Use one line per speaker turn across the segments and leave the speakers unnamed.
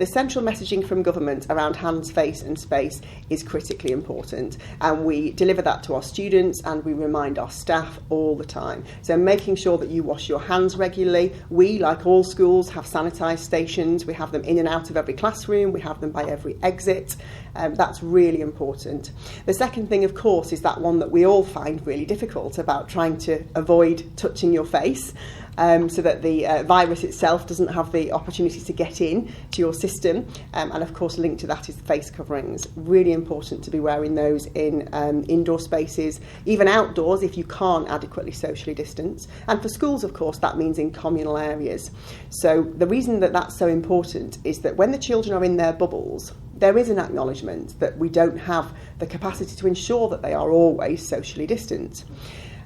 The central messaging from government around hands, face and space is critically important, and we deliver that to our students and we remind our staff all the time. So making sure that you wash your hands regularly. We, like all schools, have sanitised stations. We have them in and out of every classroom. We have them by every exit. That's really important. The second thing, of course, is that one that we all find really difficult about trying to avoid touching your face. So that the virus itself doesn't have the opportunity to get in to your system. And of course, linked to that is face coverings. Really important to be wearing those in indoor spaces, even outdoors if you can't adequately socially distance. And for schools, of course, that means in communal areas. So the reason that that's so important is that when the children are in their bubbles, there is an acknowledgement that we don't have the capacity to ensure that they are always socially distant.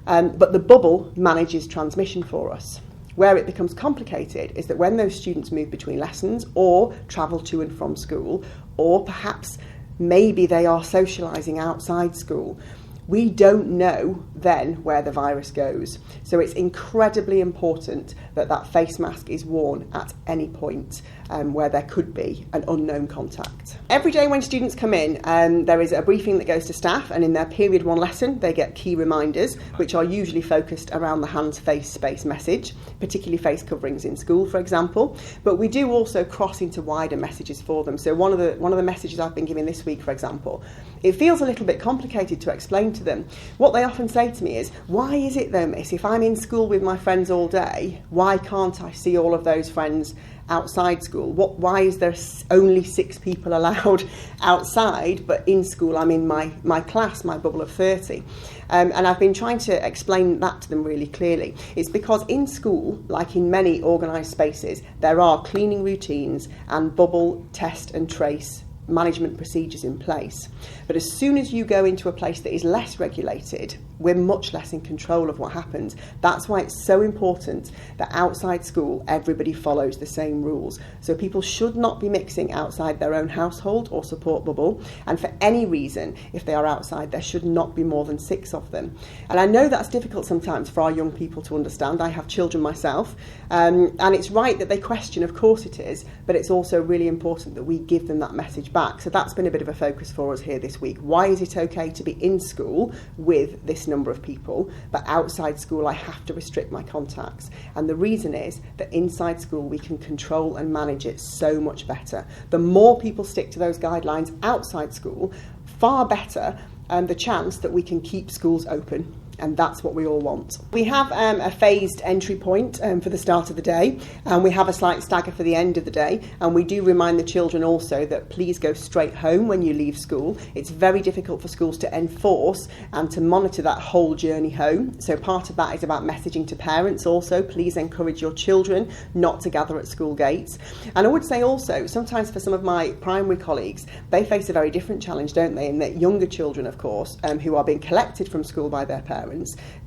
But the bubble manages transmission for us. Where it becomes complicated is that when those students move between lessons or travel to and from school, or perhaps maybe they are socialising outside school, we don't know then where the virus goes. So it's incredibly important that that face mask is worn at any point where there could be an unknown contact. Every day when students come in, there is a briefing that goes to staff, and in their period 1 lesson they get key reminders which are usually focused around the hands, face, space message, particularly face coverings in school, for example. But we do also cross into wider messages for them. So one of the messages I've been giving this week, for example, it feels a little bit complicated to explain to them. What they often say to me is, why is it though, miss, if I'm in school with my friends all day, why can't I see all of those friends outside school? Why is there only 6 people allowed outside, but in school I'm in my class, my bubble of 30? And I've been trying to explain that to them really clearly. It's because in school, like in many organised spaces, there are cleaning routines and bubble, test and trace management procedures in place. But as soon as you go into a place that is less regulated, we're much less in control of what happens. That's why it's so important that outside school everybody follows the same rules. So people should not be mixing outside their own household or support bubble, and for any reason, if they are outside, there should not be more than 6 of them. And I know that's difficult sometimes for our young people to understand. I have children myself, and it's right that they question, of course it is, but it's also really important that we give them that message back. So that's been a bit of a focus for us here this week. Why is it okay to be in school with this number of people, but outside school I have to restrict my contacts? And the reason is that inside school we can control and manage it so much better. The more people stick to those guidelines outside school, far better the chance that we can keep schools open. And that's what we all want. We have a phased entry point for the start of the day, and we have a slight stagger for the end of the day, and we do remind the children also that please go straight home when you leave school. It's very difficult for schools to enforce and to monitor that whole journey home, so part of that is about messaging to parents also. Please encourage your children not to gather at school gates. And I would say also, sometimes for some of my primary colleagues, they face a very different challenge, don't they, in that younger children, of course, who are being collected from school by their parents,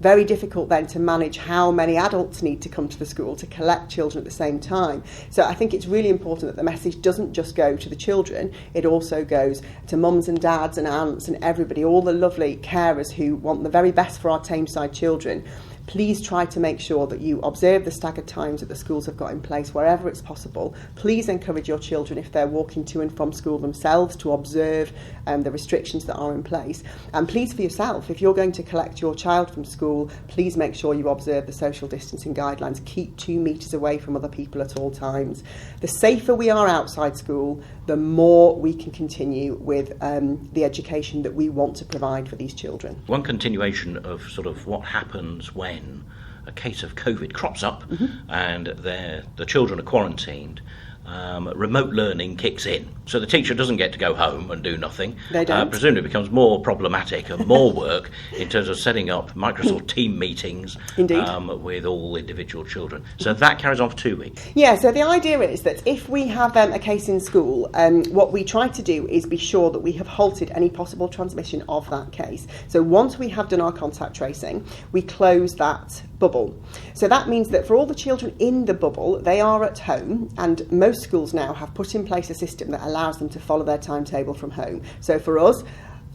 very difficult then to manage how many adults need to come to the school to collect children at the same time. So I think it's really important that the message doesn't just go to the children, it also goes to mums and dads and aunts and everybody, all the lovely carers who want the very best for our Tameside children. Please try to make sure that you observe the staggered times that the schools have got in place wherever it's possible. Please encourage your children, if they're walking to and from school themselves, to observe the restrictions that are in place. And please, for yourself, if you're going to collect your child from school, please make sure you observe the social distancing guidelines. Keep 2 metres away from other people at all times. The safer we are outside school, the more we can continue with the education that we want to provide for these children.
One continuation of sort of what happens when a case of COVID crops up and the children are quarantined, remote learning kicks in. So the teacher doesn't get to go home and do nothing.
They don't.
Presumably it becomes more problematic and more work in terms of setting up Microsoft Team meetings with all individual children. So that carries on for 2 weeks.
Yeah, so the idea is that if we have a case in school, what we try to do is be sure that we have halted any possible transmission of that case. So once we have done our contact tracing, we close that bubble. So that means that for all the children in the bubble, they are at home, and most schools now have put in place a system that allows them to follow their timetable from home. So for us,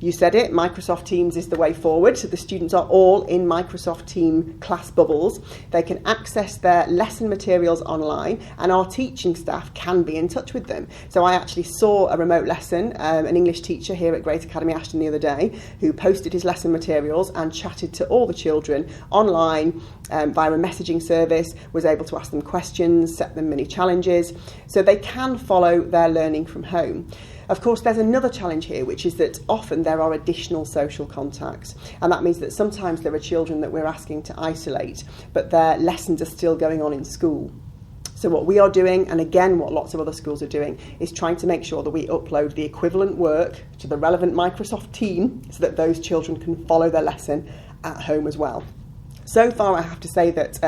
You said it, Microsoft Teams is the way forward. So the students are all in Microsoft Team class bubbles. They can access their lesson materials online, and our teaching staff can be in touch with them. So I actually saw a remote lesson, an English teacher here at Great Academy Ashton the other day, who posted his lesson materials and chatted to all the children online via a messaging service, was able to ask them questions, set them mini challenges, so they can follow their learning from home. Of course, there's another challenge here, which is that often there are additional social contacts, and that means that sometimes there are children that we're asking to isolate, but their lessons are still going on in school. So what we are doing, and again what lots of other schools are doing, is trying to make sure that we upload the equivalent work to the relevant Microsoft team so that those children can follow their lesson at home as well. So far, I have to say that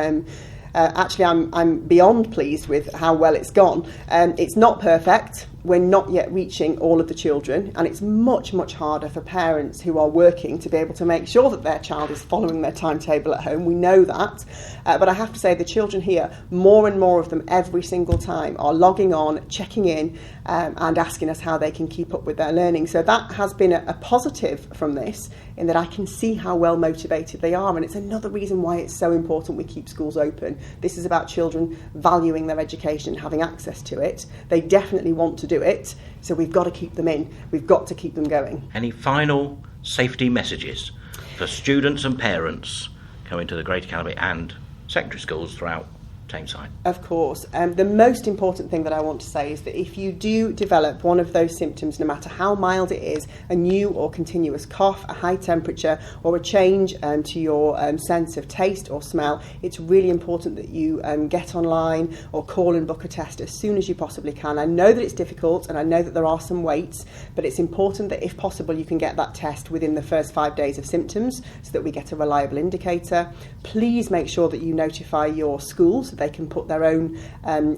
actually I'm beyond pleased with how well it's gone. It's not perfect. We're not yet reaching all of the children, and it's much, much harder for parents who are working to be able to make sure that their child is following their timetable at home. We know that. But I have to say the children here, more and more of them every single time, are logging on, checking in, and asking us how they can keep up with their learning. So that has been a positive from this, in that I can see how well motivated they are, and it's another reason why it's so important we keep schools open. This is about children valuing their education, having access to it. They definitely want to do it, so we've got to keep them in. We've got to keep them going.
Any final safety messages for students and parents coming to the Great Academy and secondary schools throughout Tameside?
Of course. The most important thing that I want to say is that if you do develop one of those symptoms, no matter how mild it is, a new or continuous cough, a high temperature, or a change to your sense of taste or smell, it's really important that you get online or call and book a test as soon as you possibly can. I know that it's difficult, and I know that there are some waits, but it's important that if possible you can get that test within the first 5 days of symptoms so that we get a reliable indicator. Please make sure that you notify your school so they can put their own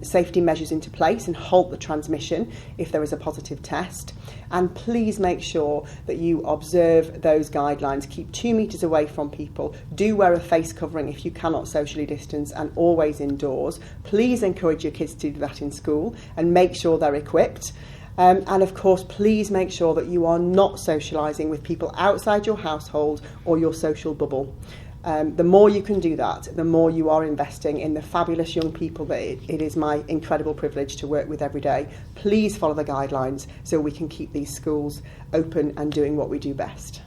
safety measures into place and halt the transmission if there is a positive test. And please make sure that you observe those guidelines. Keep 2 metres away from people. Do wear a face covering if you cannot socially distance, and always indoors. Please encourage your kids to do that in school and make sure they're equipped. And of course, please make sure that you are not socialising with people outside your household or your social bubble. The more you can do that, the more you are investing in the fabulous young people that it is my incredible privilege to work with every day. Please follow the guidelines so we can keep these schools open and doing what we do best.